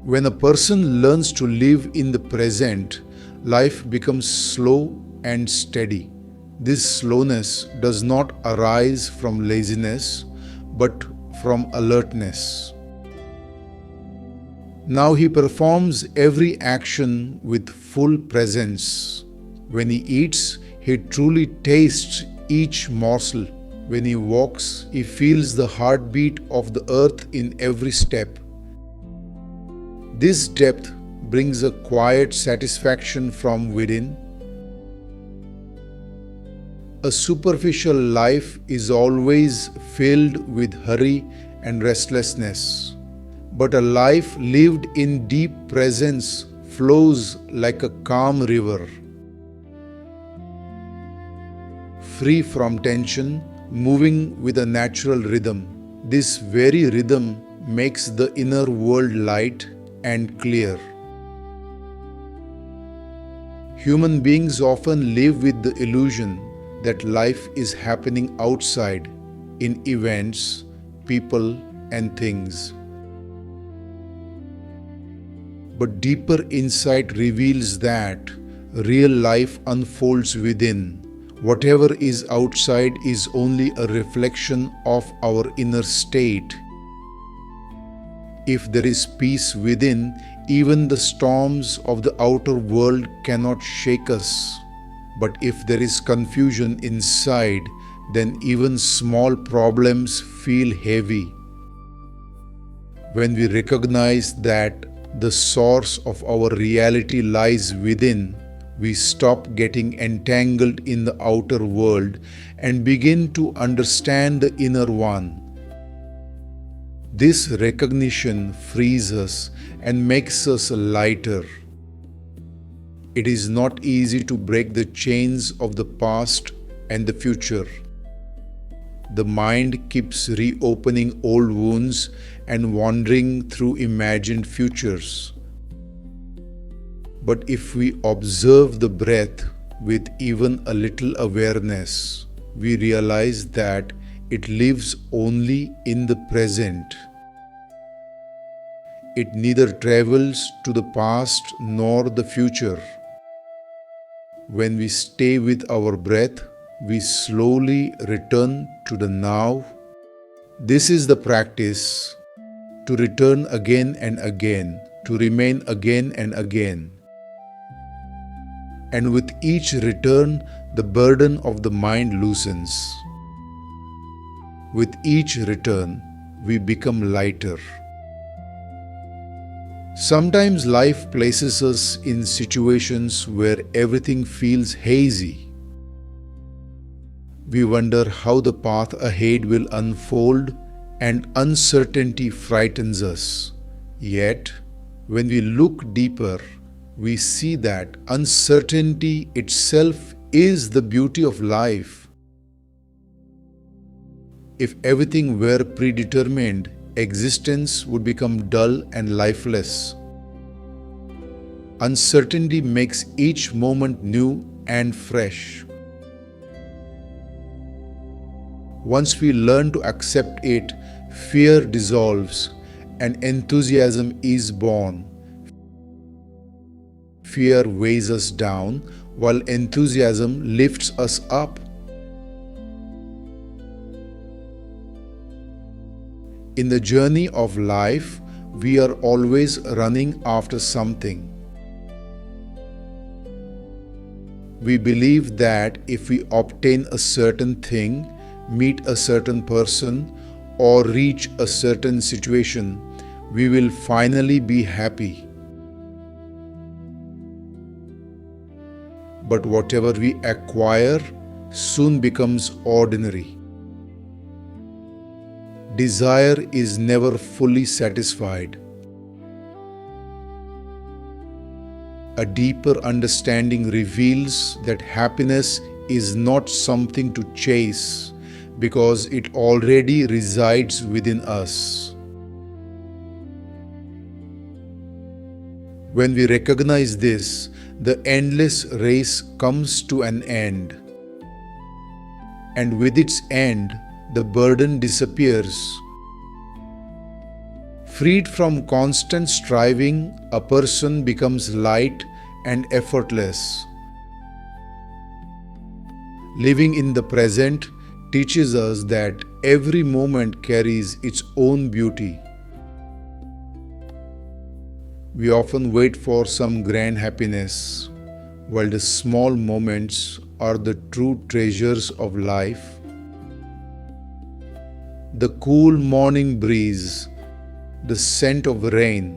When a person learns to live in the present, life becomes slow and steady. This slowness does not arise from laziness, but from alertness. Now he performs every action with full presence. When he eats, he truly tastes each morsel. When he walks, he feels the heartbeat of the earth in every step. This depth brings a quiet satisfaction from within. A superficial life is always filled with hurry and restlessness, but a life lived in deep presence flows like a calm river, free from tension, moving with a natural rhythm. This very rhythm makes the inner world light and clear. Human beings often live with the illusion that life is happening outside, in events, people, and things. But deeper insight reveals that real life unfolds within. Whatever is outside is only a reflection of our inner state. If there is peace within, even the storms of the outer world cannot shake us. But if there is confusion inside, then even small problems feel heavy. When we recognize that the source of our reality lies within, we stop getting entangled in the outer world and begin to understand the inner one. This recognition frees us and makes us lighter. It is not easy to break the chains of the past and the future. The mind keeps reopening old wounds and wandering through imagined futures. But if we observe the breath with even a little awareness, we realize that it lives only in the present. It neither travels to the past nor the future. When we stay with our breath, we slowly return to the now. This is the practice: to return again and again, to remain again and again. And with each return, the burden of the mind loosens. With each return, we become lighter. Sometimes life places us in situations where everything feels hazy. We wonder how the path ahead will unfold, and uncertainty frightens us. Yet, when we look deeper, we see that uncertainty itself is the beauty of life. If everything were predetermined, existence would become dull and lifeless. Uncertainty makes each moment new and fresh. Once we learn to accept it, fear dissolves and enthusiasm is born. Fear weighs us down, while enthusiasm lifts us up. In the journey of life, we are always running after something. We believe that if we obtain a certain thing, meet a certain person, or reach a certain situation, we will finally be happy. But whatever we acquire soon becomes ordinary. Desire is never fully satisfied. A deeper understanding reveals that happiness is not something to chase, because it already resides within us. When we recognize this, the endless race comes to an end. And with its end, the burden disappears. Freed from constant striving, a person becomes light and effortless. Living in the present teaches us that every moment carries its own beauty. We often wait for some grand happiness, while the small moments are the true treasures of life. The cool morning breeze, the scent of rain,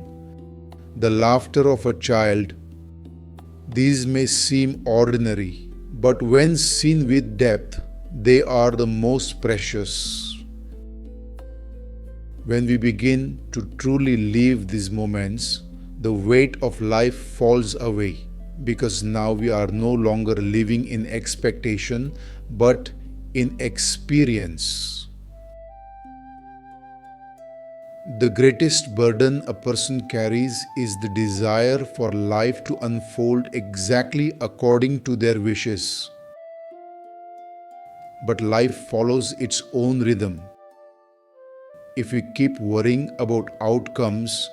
the laughter of a child, these may seem ordinary, but when seen with depth, they are the most precious. When we begin to truly live these moments, the weight of life falls away, because now we are no longer living in expectation but in experience. The greatest burden a person carries is the desire for life to unfold exactly according to their wishes. But life follows its own rhythm. If we keep worrying about outcomes,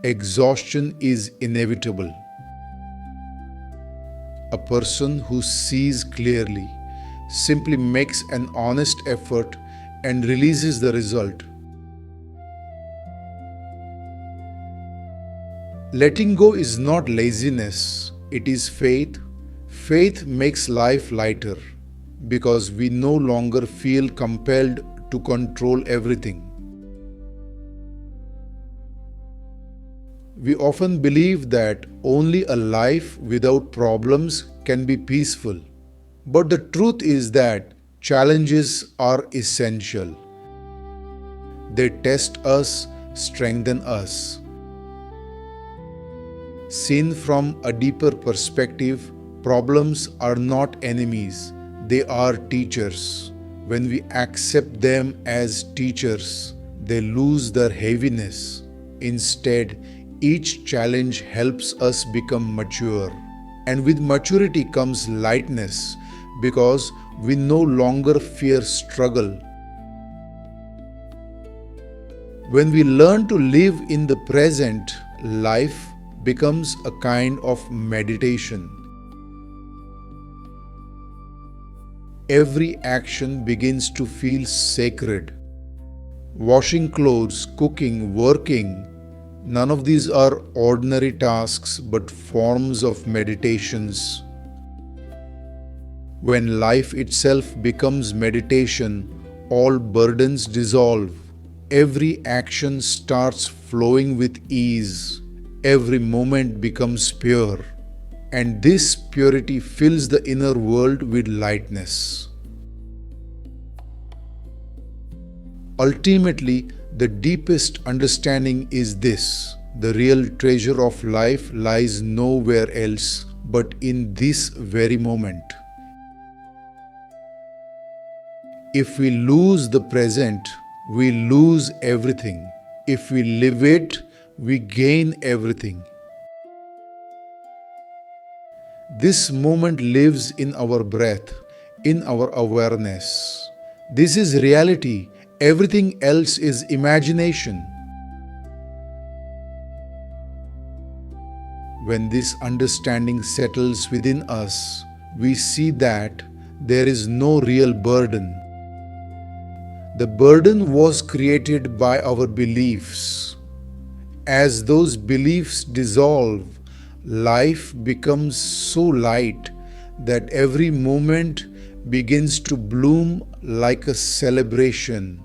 exhaustion is inevitable. A person who sees clearly simply makes an honest effort and releases the result. Letting go is not laziness, it is faith. Faith makes life lighter because we no longer feel compelled to control everything. We often believe that only a life without problems can be peaceful. But the truth is that challenges are essential. They test us, strengthen us. Seen from a deeper perspective, problems are not enemies, they are teachers. When we accept them as teachers, they lose their heaviness. Instead, each challenge helps us become mature. And with maturity comes lightness, because we no longer fear struggle. When we learn to live in the present, life becomes a kind of meditation. Every action begins to feel sacred. Washing clothes, cooking, working, none of these are ordinary tasks but forms of meditations. When life itself becomes meditation, all burdens dissolve. Every action starts flowing with ease. Every moment becomes pure, and this purity fills the inner world with lightness. Ultimately, the deepest understanding is this: the real treasure of life lies nowhere else but in this very moment. If we lose the present, we lose everything. If we live it, we gain everything. This moment lives in our breath, in our awareness. This is reality. Everything else is imagination. When this understanding settles within us, we see that there is no real burden. The burden was created by our beliefs. As those beliefs dissolve, life becomes so light that every moment begins to bloom like a celebration.